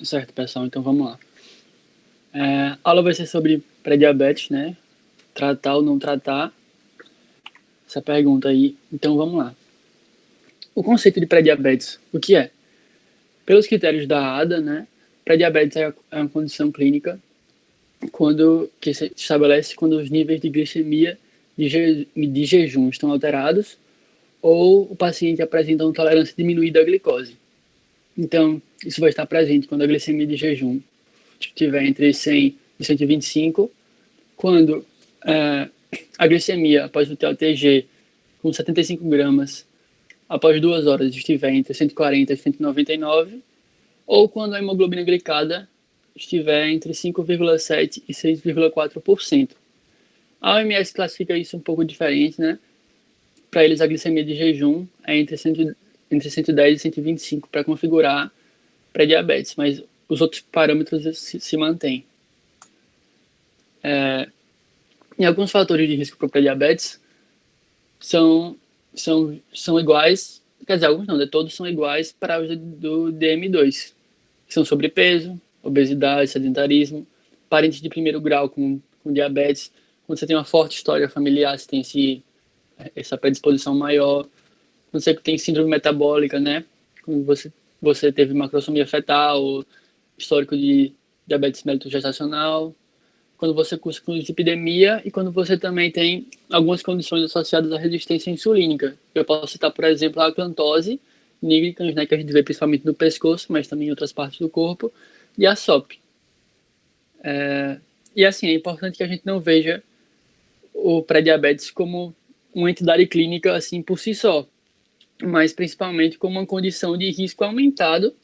Certo, pessoal, então vamos lá. A aula vai ser sobre pré-diabetes, né? Tratar ou não tratar essa pergunta aí. Então vamos lá. O conceito de pré-diabetes, o que é? Pelos critérios da ADA, né? Pré-diabetes é uma condição clínica que se estabelece quando os níveis de glicemia de jejum estão alterados ou o paciente apresenta uma tolerância diminuída à glicose. Então, isso vai estar presente quando a glicemia de jejum estiver entre 100 e 125, quando a glicemia após o TLTG com 75 gramas após 2 horas estiver entre 140 e 199, ou quando a hemoglobina glicada estiver entre 5,7% e 6,4%. A OMS classifica isso um pouco diferente, né? Para eles, a glicemia de jejum é entre 110 e 125 para configurar pré-diabetes, mas os outros parâmetros se mantêm. E alguns fatores de risco para pré-diabetes são iguais, quer dizer, alguns não, né? Todos são iguais para os do DM2, que são sobrepeso, obesidade, sedentarismo, parentes de primeiro grau com diabetes. Quando você tem uma forte história familiar, você tem essa predisposição maior. Quando você tem síndrome metabólica, né? Quando você teve macrosomia fetal, histórico de diabetes mellitus gestacional, quando você cursa com dislipidemia e quando você também tem algumas condições associadas à resistência insulínica. Eu posso citar, por exemplo, a acantose nigricans, né, que a gente vê principalmente no pescoço, mas também em outras partes do corpo, e a SOP. E assim, é importante que a gente não veja o pré-diabetes como uma entidade clínica assim por si só, mas principalmente como uma condição de risco aumentado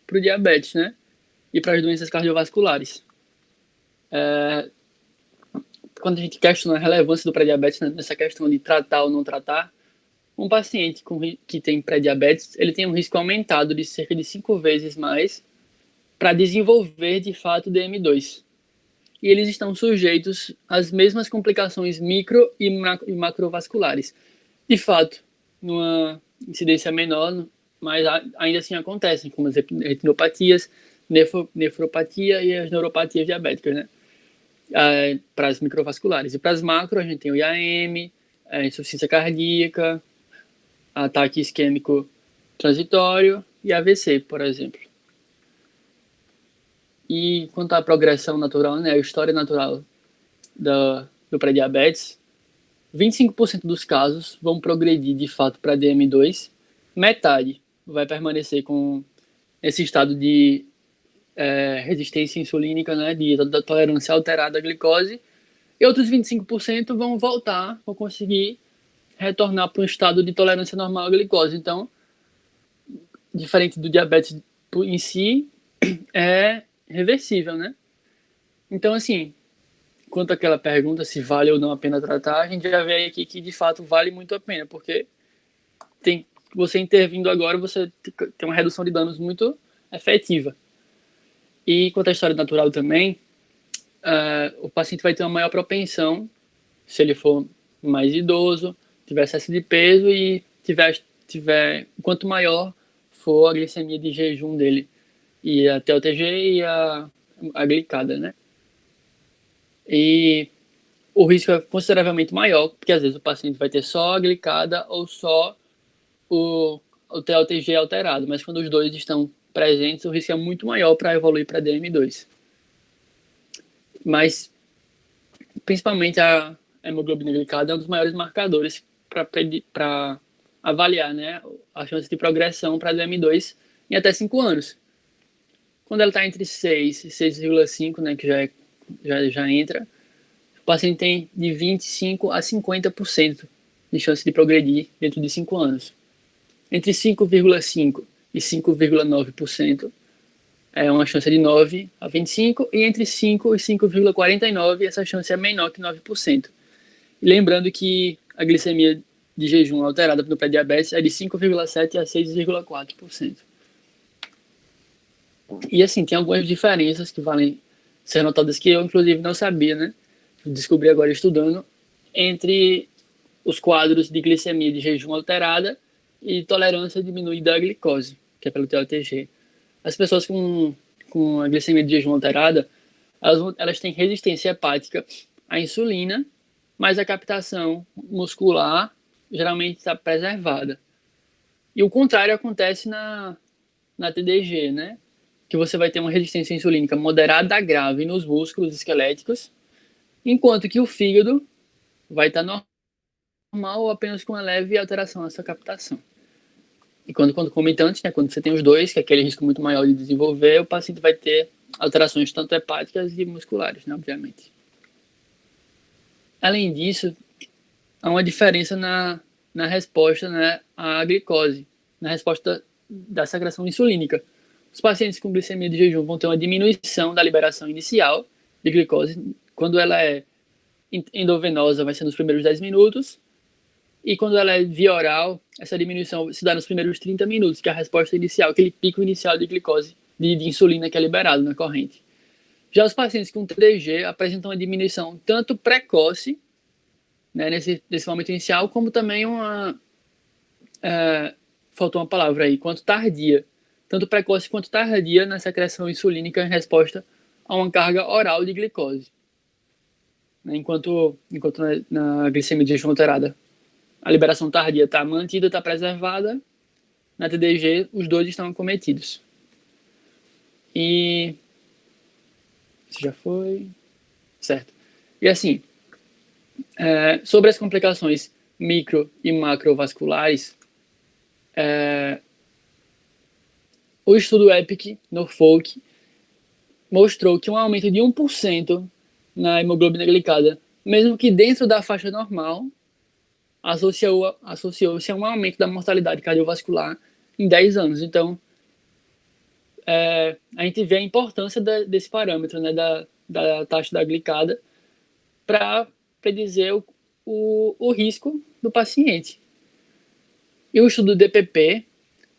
para o diabetes, né? E para as doenças cardiovasculares. Quando a gente questiona a relevância do pré-diabetes, né, nessa questão de tratar ou não tratar, um paciente que tem pré-diabetes, ele tem um risco aumentado de cerca de 5 vezes mais para desenvolver, de fato, DM2. E eles estão sujeitos às mesmas complicações micro e macrovasculares. De fato, numa incidência menor, mas ainda assim acontecem, como as retinopatias, nefropatia e as neuropatias diabéticas, né? Para as microvasculares. E para as macro, a gente tem o IAM, a insuficiência cardíaca, ataque isquêmico transitório e AVC, por exemplo. E quanto à progressão natural, né, a história natural do pré-diabetes, 25% dos casos vão progredir de fato para DM2, metade vai permanecer com esse estado de resistência insulínica, né, da tolerância alterada à glicose, e outros 25% vão conseguir retornar para um estado de tolerância normal à glicose. Então, diferente do diabetes em si, é reversível, né? Então, assim, quanto àquela pergunta se vale ou não a pena tratar, a gente já vê aqui que de fato vale muito a pena, porque você intervindo agora, você tem uma redução de danos muito efetiva. E quanto à história natural também, o paciente vai ter uma maior propensão, se ele for mais idoso, tiver excesso de peso e quanto maior for a glicemia de jejum dele, e a TLTG e a glicada, né? E o risco é consideravelmente maior, porque às vezes o paciente vai ter só a glicada ou só o TLTG alterado, mas quando os dois estão presentes, o risco é muito maior para evoluir para DM2. Mas, principalmente a hemoglobina glicada é um dos maiores marcadores para avaliar, né, a chance de progressão para DM2 em até 5 anos. Quando ela está entre 6 e 6,5, né, que já entra, o paciente tem de 25% a 50% de chance de progredir dentro de 5 anos. Entre 5,5% e 5,9% é uma chance de 9 a 25%, e entre 5 e 5,49% essa chance é menor que 9%. E lembrando que a glicemia de jejum alterada no pré-diabetes é de 5,7% a 6,4%. E assim, tem algumas diferenças que valem ser notadas que eu, inclusive, não sabia, né? Descobri agora estudando, entre os quadros de glicemia de jejum alterada e tolerância diminuída à glicose, que é pelo TLTG. As pessoas com com a glicemia de jejum alterada, elas têm resistência hepática à insulina, mas a captação muscular geralmente está preservada. E o contrário acontece na TDG, né? Que você vai ter uma resistência insulínica moderada a grave nos músculos esqueléticos, enquanto que o fígado vai estar normal ou apenas com uma leve alteração nessa captação. E quando concomitante, né, quando você tem os dois, que é aquele risco muito maior de desenvolver, o paciente vai ter alterações tanto hepáticas e musculares, né, obviamente. Além disso, há uma diferença na resposta, né, à glicose, na resposta da secreção insulínica. Os pacientes com glicemia de jejum vão ter uma diminuição da liberação inicial de glicose. Quando ela é endovenosa, vai ser nos primeiros 10 minutos. E quando ela é via oral, essa diminuição se dá nos primeiros 30 minutos, que é a resposta inicial, aquele pico inicial de glicose, de insulina que é liberado na corrente. Já os pacientes com TDG apresentam uma diminuição tanto precoce, né, nesse momento inicial, como também faltou uma palavra aí, quanto tardia. Tanto precoce quanto tardia na secreção insulínica em resposta a uma carga oral de glicose. Enquanto na glicemia de jejum alterada a liberação tardia está mantida, está preservada, na TDG os dois estão acometidos. E isso já foi certo. E assim, sobre as complicações micro e macrovasculares, o estudo EPIC, Norfolk, mostrou que um aumento de 1% na hemoglobina glicada, mesmo que dentro da faixa normal, associou-se a um aumento da mortalidade cardiovascular em 10 anos. Então, a gente vê a importância desse parâmetro, né, da taxa da glicada, para predizer o risco do paciente. E o estudo DPP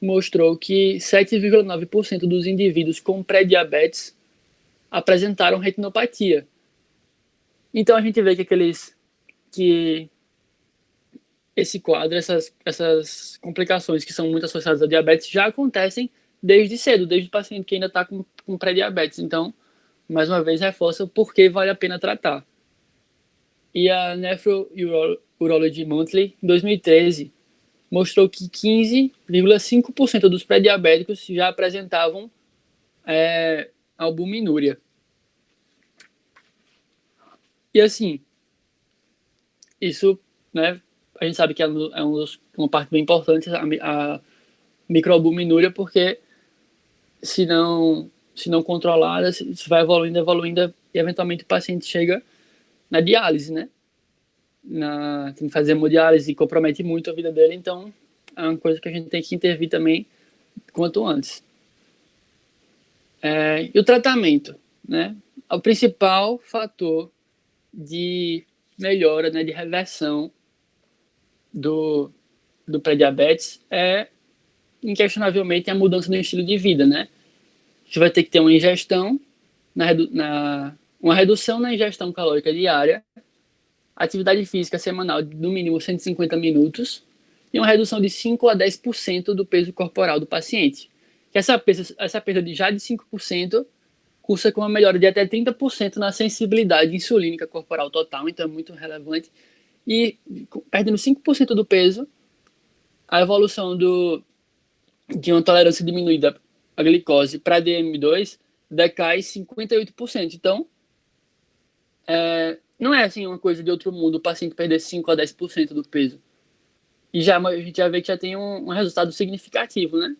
mostrou que 7,9% dos indivíduos com pré-diabetes apresentaram retinopatia. Então a gente vê que esse quadro, essas complicações que são muito associadas à diabetes já acontecem desde cedo, desde o paciente que ainda está com pré-diabetes. Então, mais uma vez, reforça o porquê vale a pena tratar. E a Nephrology Monthly, em 2013, mostrou que 15,5% dos pré-diabéticos já apresentavam albuminúria. E assim, isso, né, a gente sabe que é uma parte bem importante, a microalbuminúria, porque se não controlada, isso vai evoluindo, e eventualmente o paciente chega na diálise, né? Tem que fazer hemodiálise e compromete muito a vida dele, então é uma coisa que a gente tem que intervir também quanto antes. E o tratamento, né? O principal fator de melhora, né, de reversão do pré-diabetes é, inquestionavelmente, a mudança no estilo de vida, né? A gente vai ter que ter uma ingestão, uma redução na ingestão calórica diária, atividade física semanal de no mínimo 150 minutos e uma redução de 5 a 10% do peso corporal do paciente. Essa perda de 5% cursa com uma melhora de até 30% na sensibilidade insulínica corporal total, então é muito relevante. E perdendo 5% do peso, a evolução de uma tolerância diminuída à glicose para DM2 decai 58%. Então, não é assim uma coisa de outro mundo o paciente perder 5 a 10% do peso. E a gente já vê que já tem um resultado significativo, né?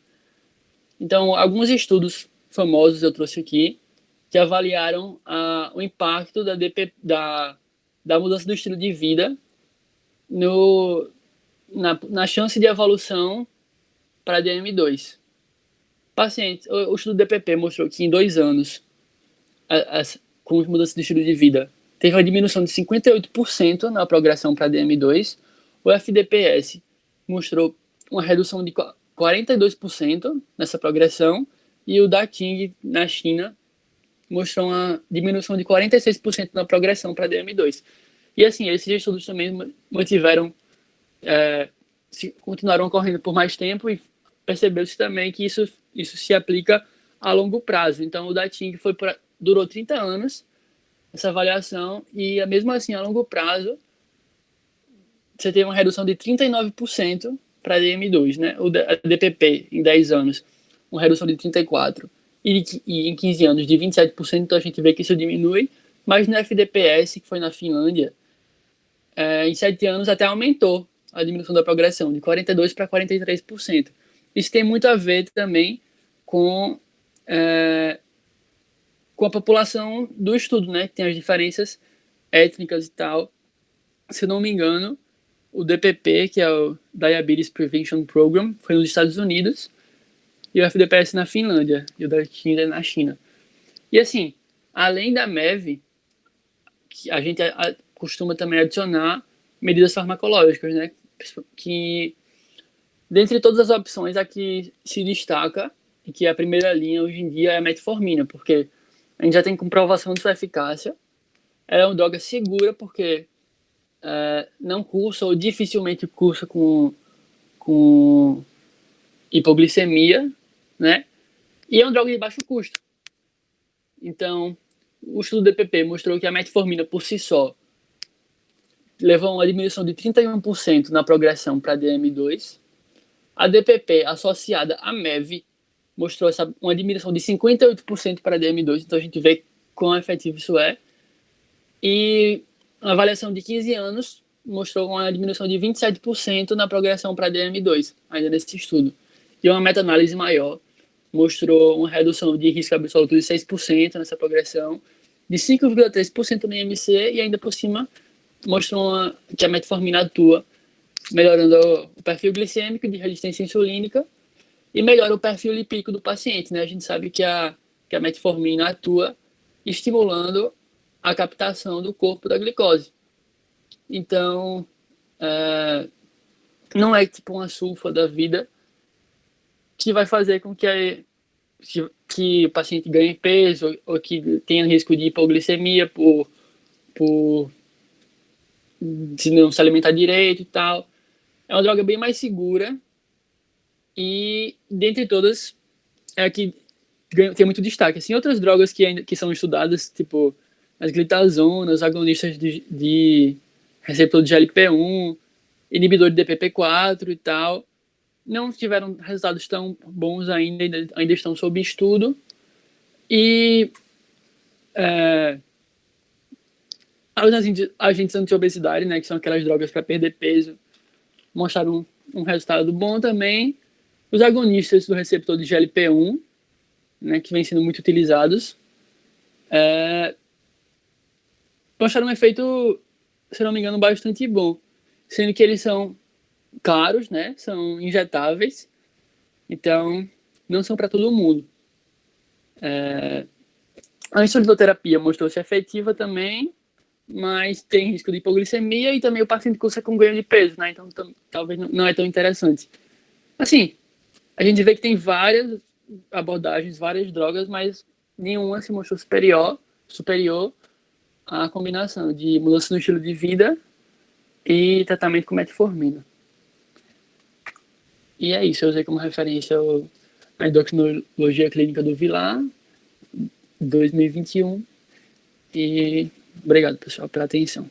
Então, alguns estudos famosos eu trouxe aqui que avaliaram o impacto da mudança do estilo de vida na chance de evolução para DM2. O estudo do DPP mostrou que em 2 anos, com mudança de estilo de vida, teve uma diminuição de 58% na progressão para DM2. O FDPS mostrou uma redução de 42% nessa progressão, e o DATING na China mostrou uma diminuição de 46% na progressão para DM2. E assim, esses estudos também mantiveram, continuaram ocorrendo por mais tempo, e percebeu-se também que isso se aplica a longo prazo. Então, o Dating durou 30 anos, essa avaliação, e mesmo assim, a longo prazo, você teve uma redução de 39% para DM2, né? O DPP, em 10 anos, uma redução de 34%, e em 15 anos, de 27%, então a gente vê que isso diminui, mas no FDPS, que foi na Finlândia, em 7 anos até aumentou a diminuição da progressão, de 42% para 43%. Isso tem muito a ver também com a população do estudo, né? Que tem as diferenças étnicas e tal. Se não me engano, o DPP, que é o Diabetes Prevention Program, foi nos Estados Unidos, e o FDPS na Finlândia, e o da China na China. E assim, além da MEV, a gente costuma também adicionar medidas farmacológicas, né? Que, dentre todas as opções, a que se destaca, e que é a primeira linha hoje em dia, é a metformina, porque a gente já tem comprovação de sua eficácia. Ela é uma droga segura, porque não cursa ou dificilmente cursa com hipoglicemia, né? E é uma droga de baixo custo. Então, o estudo do DPP mostrou que a metformina por si só levou a uma diminuição de 31% na progressão para DM2. A DPP associada à MEV mostrou uma diminuição de 58% para DM2, então a gente vê quão efetivo isso é. E a avaliação de 15 anos mostrou uma diminuição de 27% na progressão para DM2, ainda nesse estudo. E uma meta-análise maior mostrou uma redução de risco absoluto de 6% nessa progressão, de 5,3% no IMC, e ainda por cima mostrou que a metformina atua melhorando o perfil glicêmico de resistência insulínica e melhora o perfil lipídico do paciente, né? A gente sabe que a metformina atua estimulando a captação do corpo da glicose. Então, não é tipo uma sulfa da vida que vai fazer com que o paciente ganhe peso ou que tenha risco de hipoglicemia por se não se alimentar direito e tal. É uma droga bem mais segura e, dentre todas, é a que tem muito destaque. Assim, outras drogas que são estudadas, tipo as glitazonas, agonistas de receptor de GLP-1, inibidor de DPP-4 e tal, não tiveram resultados tão bons ainda estão sob estudo. E os agentes anti-obesidade, né, que são aquelas drogas para perder peso, mostraram um resultado bom também. Os agonistas do receptor de GLP-1, né, que vem sendo muito utilizados, mostraram um efeito, se não me engano, bastante bom, sendo que eles são caros, né, são injetáveis, então não são para todo mundo. A insulinoterapia mostrou-se efetiva também, mas tem risco de hipoglicemia e também o paciente cursa com ganho de peso, né, então talvez não é tão interessante. Assim, a gente vê que tem várias abordagens, várias drogas, mas nenhuma se mostrou superior à combinação de mudança no estilo de vida e tratamento com metformina. E é isso, eu usei como referência a endocrinologia clínica do Vilar, 2021. E obrigado, pessoal, pela atenção.